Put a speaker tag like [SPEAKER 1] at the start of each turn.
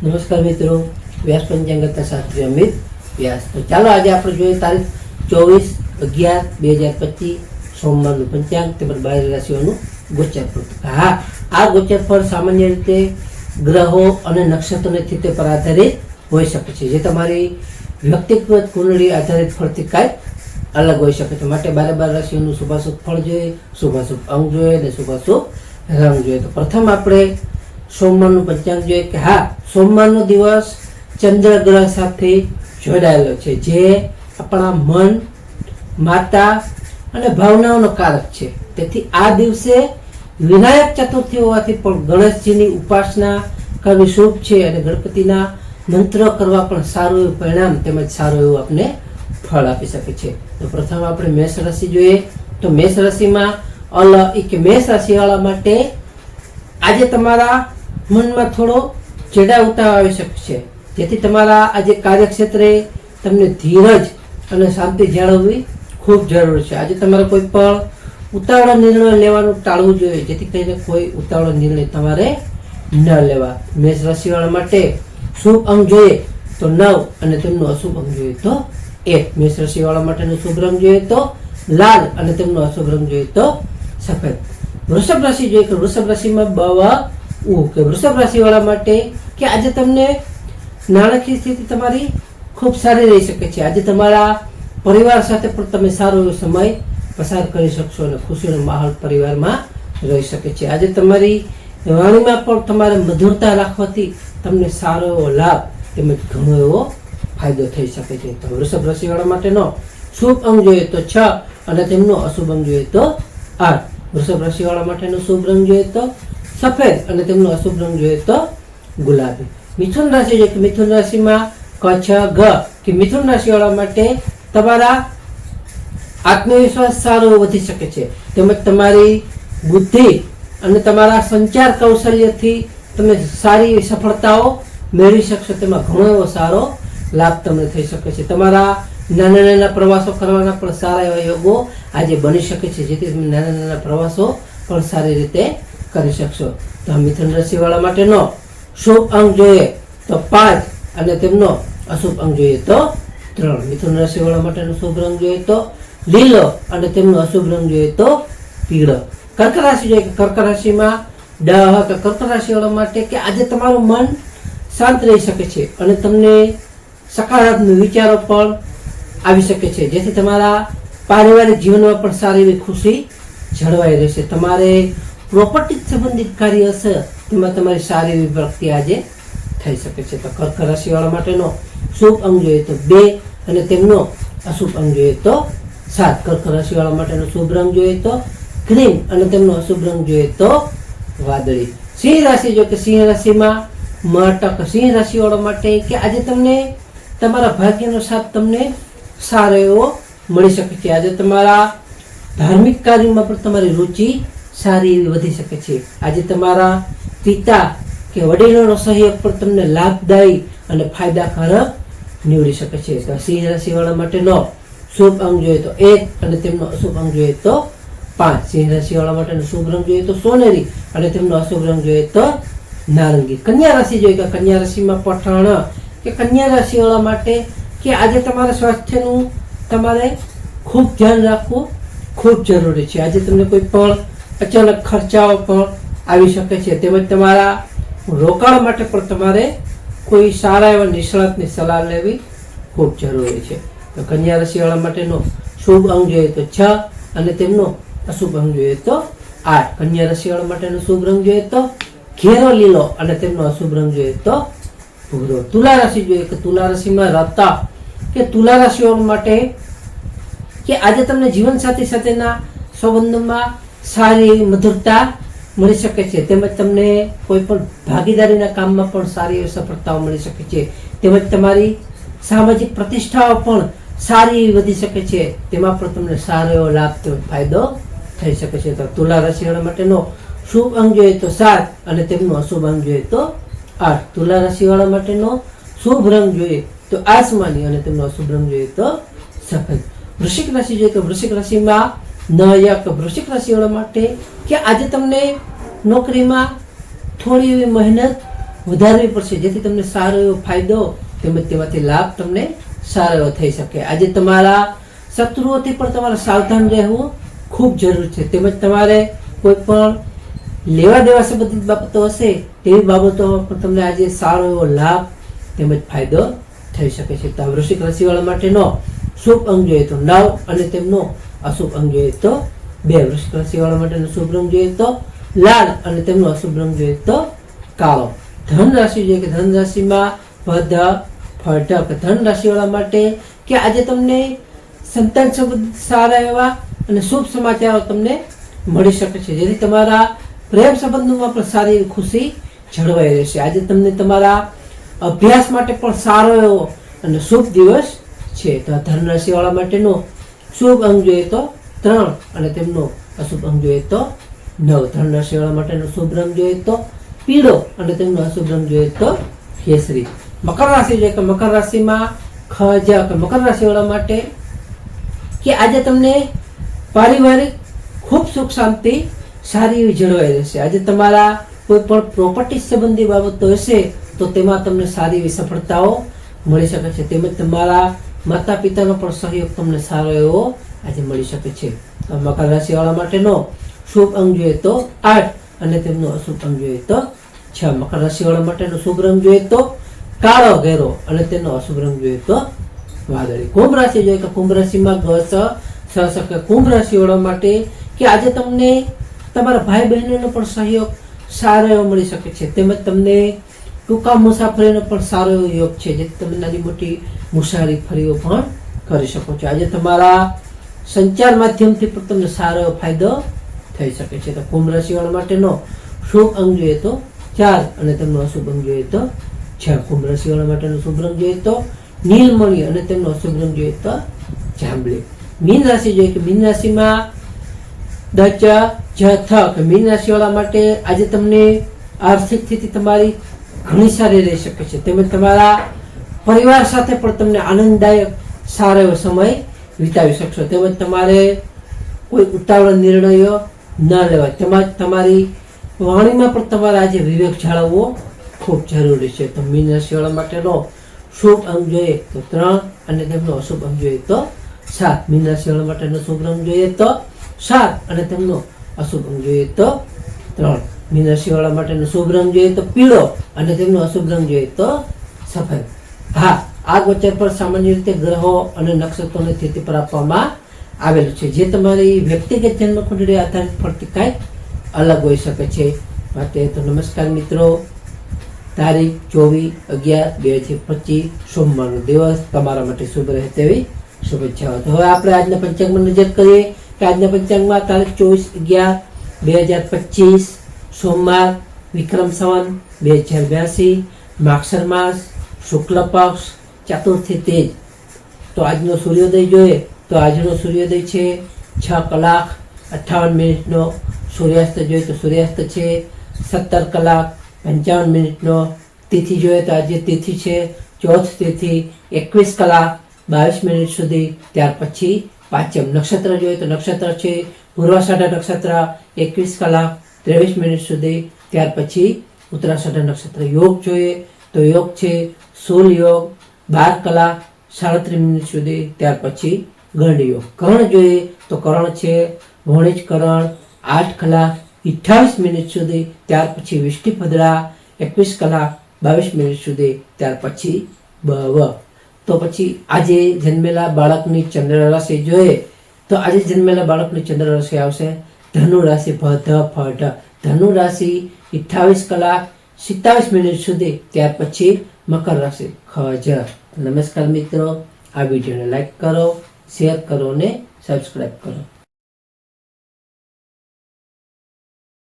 [SPEAKER 1] નમસ્કાર મિત્રો, વ્યાસ પંચાંગતા શાસ્ત્રી અમિત વ્યાસ. તો ચાલો આજે આપણે જોઈએ તારીખ 24/11/2025 સોમવારનું પંચાંગ તેમજ 12 રાશિઓનું ગોચર ફળ. હા, આ ગોચર ફળ સામાન્ય રીતે ગ્રહો અને નક્ષત્રોની સ્થિતિ પર આધારિત હોઈ શકે છે, જે તમારી વ્યક્તિગત કુંડળી આધારિત ફળથી કાંઈ અલગ હોઈ શકે છે. માટે 12 રાશિઓનું શુભાશુભ ફળ જોઈએ, શુભાશુભ અંગ જોઈએ અને શુભાશુભ રંગ જોઈએ. તો પ્રથમ આપણે સોમવારનું પંચાંગ જોઈએ કે હા, સોમવારનો દિવસ ચંદ્ર ગ્રહ સાથે જોડાયેલો છે, જે આપણા મન, માતા અને ભાવનાઓનો કારક છે. તેથી આ દિવસે વિનાયક ચતુર્થી હોવાથી પણ ગણેશજીની ઉપાસના કરવી શુભ છે અને ગણપતિના મંત્ર કરવા પણ સારું એવું પરિણામ તેમજ સારું એવું આપણે ફળ આપી શકે છે. તો પ્રથમ આપણે મેષ રાશિ જોઈએ. તો મેષ રાશિમાં મેષ રાશિવાળા માટે આજે તમારા મનમાં થોડો ચેડા ઉતાર આવી શકે છે, જેથી તમારા આજે કાર્યક્ષેત્રે તમને ધીરજ અને શાંતિ જાળવવી ખૂબ જરૂરી છે. આજે તમારે કોઈ પણ ઉતાવળો નિર્ણય લેવાનું ટાળવું જોઈએ, જેથી કરીને કોઈ ઉતાવળો નિર્ણય તમારે ન લેવા. મેષ રાશિવાળા માટે શુભ અંગ જોઈએ તો 9 અને તેમનું અશુભ અંગ જોઈએ તો 1. મેષ રાશિવાળા માટેનો શુભ રંગ જોઈએ તો લાલ અને તેમનો અશુભ રંગ જોઈએ તો સફેદ. વૃષભ રાશિ જોઈએ કે વૃષભ રાશિમાં વૃષભ રાશિવાળા માટે કે આજે તમને નાણાકીય સ્થિતિ તમારી ખૂબ સારી રહી શકે છે. આજે તમારા પરિવાર સાથે પણ તમે સારો એવો સમય પસાર કરી શકશો અને ખુશીનો માહોલ પરિવારમાં રહી શકે છે. આજે તમારી વાણીમાં પણ તમારે મધુરતા રાખવાથી તમને સારો એવો લાભ તેમજ ઘણો એવો ફાયદો થઈ શકે છે. તો વૃષભ રાશિવાળા માટેનો શુભ અંગ જોઈએ તો 6 અને તેમનો અશુભ અંગ જોઈએ તો 8. વૃષભ રાશિવાળા માટેનો શુભ રંગ જોઈએ તો સફેદ અને તેમનો અશુભ રંગ જોઈએ તો ગુલાબી. મિથુન રાશિ જોઈએ કે મિથુન રાશિમાં મિથુન રાશિવાળા માટે તમારા આત્મવિશ્વાસ સારો વધી શકે છે, તેમજ તમારી બુદ્ધિ અને તમારા સંચાર કૌશલ્યથી તમે સારી સફળતાઓ મેળવી શકશો. તેમાં ઘણો એવો સારો લાભ તમને થઈ શકે છે. તમારા નાના નાના પ્રવાસો કરવાના પણ સારા એવા યોગો આજે બની શકે છે, જેથી તમે નાના નાના પ્રવાસો પણ સારી રીતે કરી શકશો. તો મિથુન રાશિવાળા માટેનો શુભ અંગ જોઈએ તો 5 અને તેમનો અશુભ અંગ જોઈએ તો 3. મિથુન રાશિવાળા માટેનો શુભ રંગ જોઈએ તો લીલો અને તેમનો અશુભ રંગ જોઈએ તો પીળો. કર્ક રાશિ જોઈએ કે કર્ક રાશિમાં કર્ક રાશિવાળા માટે કે આજે તમારું મન શાંત રહી શકે છે અને તમને સકારાત્મક વિચારો પણ આવી શકે છે, જેથી તમારા પારિવારિક જીવનમાં પણ સારી એવી ખુશી જળવાઈ રહેશે. તમારે પ્રોપર્ટી સંબંધિત કાર્ય હશે તેમાં તમારી સારી એવી પ્રગતિ આજે થઈ શકે છે. તો કર્ક રાશિવાળા માટેનો શુભ અંગ જોઈએ તો 2 અને તેમનો અશુભ અંગ જોઈએ તો 7. કર્ક રાશિવાળા માટેનો શુભ રંગ જોઈએ તો ક્રીમ અને તેમનો અશુભ રંગ જોઈએ તો વાદળી. સિંહ રાશિ જો કે સિંહ રાશિમાં સિંહ રાશિવાળા માટે કે આજે તમને તમારા ભાગ્યનો સાથ તમને સારો એવો મળી શકે છે. આજે તમારા ધાર્મિક કાર્યમાં પણ તમારી રુચિ સારી એવી વધી શકે છે. આજે તમારા પિતા કે વડીલોનો સહયોગ પણ તમને લાભદાયી અને ફાયદાકારક નીવડી શકે છે. તો સિંહ રાશિવાળા માટેનો શુભ અંગ જોઈએ તો 1 અને તેમનો અશુભ અંગ જોઈએ તો 5. સિંહ રાશિવાળા માટેનો શુભ રંગ જોઈએ તો સોનેરી અને તેમનો અશુભ રંગ જોઈએ તો નારંગી. કન્યા રાશિ જોઈએ કે કન્યા રાશિમાં પઠાણ કે કન્યા રાશિવાળા માટે કે આજે તમારા સ્વાસ્થ્યનું તમારે ખૂબ ધ્યાન રાખવું ખૂબ જરૂરી છે. આજે તમને કોઈ પણ અચાનક ખર્ચાઓ પણ આવી શકે છે, તેમજ તમારા રોકાણ માટે પણ તમારે કોઈ સારા એવા નિષ્ણાતની સલાહ લેવી ખૂબ જરૂરી છે. તો કન્યા રાશિવાળા માટેનો શુભ અંગ જોઈએ તો 6 અને તેમનો અશુભ અંગ જોઈએ તો 8. કન્યા રાશિવાળા માટેનો શુભ રંગ જોઈએ તો ઘેરો લીલો અને તેમનો અશુભ રંગ જોઈએ તો ભૂરો. તુલા રાશિ જોઈએ કે તુલા રાશિમાં તુલા રાશિવાળા માટે કે આજે તમને જીવનસાથી સાથેના સંબંધોમાં સારી એવી મધુરતા મળી શકે છે, તેમજ તમને કોઈ પણ ભાગીદારીના કામમાં પણ સારી એવી સફળતાઓ મળી શકે છે, તેમજ તમારી સામાજિક પ્રતિષ્ઠાઓ પણ સારી એવી વધી શકે છે, તેમાં પણ તમને સારો એવો લાભ તેમજ ફાયદો થઈ શકે છે. તો તુલા રાશિવાળા માટેનો શુભ અંગ જોઈએ તો 7 અને તેમનો અશુભ અંગ જોઈએ તો 8. તુલા રાશિવાળા માટેનો શુભ રંગ જોઈએ તો આસમાની અને તેમનો અશુભ રંગ જોઈએ તો સફેદ. વૃશ્ચિક રાશિ જોઈએ તો વૃશ્ચિક રાશિમાં વૃશ્ચિક રાશિવાળા માટે કે આજે તમને નોકરીમાં થોડી એવી મહેનત વધારવી પડશે, જેથી તમને સારો એવો ફાયદો તેમજ તેમાંથી લાભ તમને સારો એવો થઈ શકે. આજે તમારા શત્રુઓથી પણ તમારે સાવધાન રહેવું ખૂબ જરૂર છે. તેમજ તમારે કોઈ પણ લેવા દેવા સંબંધિત બાબતો હશે તેવી બાબતોમાં પણ તમને આજે સારો એવો લાભ તેમજ ફાયદો થઈ શકે છે. તો વૃશ્ચિક રાશિવાળા માટેનો શુભ અંગ જોઈએ તો 9 અને તેમનો અશુભ અંગ જોઈએ તો 2. વૃશ્ચિક રાશિવાળા માટેનો શુભ રંગ જોઈએ તો લાલ અને તેમનો અશુભ રંગ જોઈએ તો કાળો. ધન રાશિ જોઈએ કે ધન રાશિમાં ફળઢ. ધન રાશિવાળા માટે કે આજે તમને સંતાન સંબંધિત સારા એવા અને શુભ સમાચારો તમને મળી શકે છે, જેથી તમારા પ્રેમ સંબંધોમાં પણ સારી એવી ખુશી જળવાઈ રહેશે. આજે તમને તમારા અભ્યાસ માટે પણ સારો એવો અને શુભ દિવસ છે. તો ધન રાશિવાળા માટેનો શુભ અંગ જોઈએ તો 3 અને તેમનો અશુભ અંગ જોઈએ તો 9. ધન રાશિવાળા માટેનો શુભ રંગ જોઈએ તો પીળો અને તેમનો અશુભ રંગ જોઈએ તો કેસરી. મકર રાશિ જોઈએ કે મકર રાશિમાં મકર રાશિવાળા માટે કે આજે તમને પારિવારિક ખૂબ સુખ શાંતિ સારી એવી જળવાઈ રહેશે. આજે તમારા કોઈ પણ પ્રોપર્ટી સંબંધી બાબતો હશે તો તેમાં તમને સારી એવી સફળતાઓ મળી શકે છે. તેમજ તમારા માતા પિતાનો પણ સહયોગ તમને સારો એવો આજે મળી શકે છે. તો મકર રાશિવાળા માટેનો શુભ અંગ જોઈએ તો 8 અને તેમનો અશુભ અંગ જોઈએ તો 6. મકર રાશિવાળા માટેનો શુભ રંગ જોઈએ તો કાળો ઘેરો અને તેનો અશુભ રંગ જોઈએ તો વાદળી. કુંભ રાશિ જોઈએ તો કુંભ રાશિમાં કુંભ રાશિવાળા માટે કે આજે તમને તમારા ભાઈ બહેનોનો પણ સહયોગ સારો એવો મળી શકે છે. તેમજ તમને ટૂંકા મુસાફરીનો પણ સારો એવો યોગ છે, જેથી તમે નાની મોટી મુસાફરીઓ પણ કરી શકો છો. આજે તમારા સંચાર માધ્યમથી પણ તમને સારો એવો ફાયદો થઈ શકે છે. તો કુંભ રાશિવાળા માટેનો શુભ અંગ જોઈએ તો 4 અને તેમનો અશુભ અંગ જોઈએ તો 6. કુંભ રાશિવાળા માટેનો શુભ રંગ જોઈએ તો નીલમણી અને તેમનો અશુભ રંગ જોઈએ તો જાંબલી. મીન રાશિ જોઈએ કે મીન રાશિમાં મીન રાશિવાળા માટે આજે તમને આર્થિક સ્થિતિ તમારી ઘણી સારી રહી શકે છે. તેમજ તમારા પરિવાર સાથે પણ તમને આનંદદાયક સારો એવો સમય વિતાવી શકશો. તેમજ તમારે કોઈ ઉતાવળ નિર્ણયો ન લેવાય. તેમજ તમારી વાણીમાં પણ તમારે આજે વિવેક જાળવવો ખૂબ જરૂરી છે. તો મીન રાશિવાળા માટેનો શુભ અંગ જોઈએ તો 3 અને તેમનો અશુભ અંગ જોઈએ તો 7. મીન રાશિવાળા માટેનો શુભ રંગ જોઈએ તો 7 અને તેમનો અશુભ અંગ જોઈએ તો 3. મીન રાશિવાળા માટેનો શુભ રંગ જોઈએ તો પીળો અને તેમનો અશુભ રંગ જોઈએ તો સફેદ. હા, આ ગોચર પર સામાન્ય રીતે ગ્રહો અને નક્ષત્રોની સ્થિતિ પર આપવામાં આવેલું છે, જે તમારી વ્યક્તિગત જન્મ કુંડળી આધારિત ફરતી કાંઈક અલગ હોઈ શકે છે. માટે તો નમસ્કાર મિત્રો, તારીખ 24/11/2025 સોમવારનો દિવસ તમારા માટે શુભ રહે તેવી શુભેચ્છાઓ. તો હવે આપણે આજના પંચાંગમાં નજર કરીએ કે આજના પંચાંગમાં તારીખ 24/11/2025 સોમવાર, વિક્રમ સંવત 2082, માગસર માસ, શુક્લ પક્ષ, ચતુર્થી તેજ. તો આજનો સૂર્યોદય જોઈએ તો આજનો સૂર્યોદય છે 6:58 સૂર્યાસ્ત જોઈએ તો સૂર્યાસ્ત છે 17:55 તિથિ જોઈએ તો આજે તિથિ છે ચોથ તિથિ 21:22 સુધી. ત્યાર પછી પાંચમ નક્ષત્ર જોઈએ તો નક્ષત્ર છે પૂર્વાષાઢા નક્ષત્ર 21:23 સુધી. ત્યાર પછી ઉત્તરાષાઢા નક્ષત્ર. યોગ જોઈએ તો યોગ છે સૂલ યોગ 12:37 સુધી. ત્યાર પછી ગંડ યોગ. કરણ જોઈએ તો કરણ છે વણિજ કરણ 8:28 સુધી. ત્યાર પછી વિષ્ટિપદરા 21:22 સુધી. ત્યાર પછી બવ. તો પછી આજે જન્મેલા બાળકની ચંદ્ર રાશિ જોઈએ તો આજે જન્મેલા બાળકની ચંદ્ર રાશિ આવશે ધનુ રાશિ ફળ. ધનુ રાશિ 28:27 સુધી. ત્યાર પછી મકર રાશિ ખજ. નમસ્કાર મિત્રો, આ વિડીયોને લાઈક કરો, શેર કરો અને સબસ્ક્રાઈબ કરો.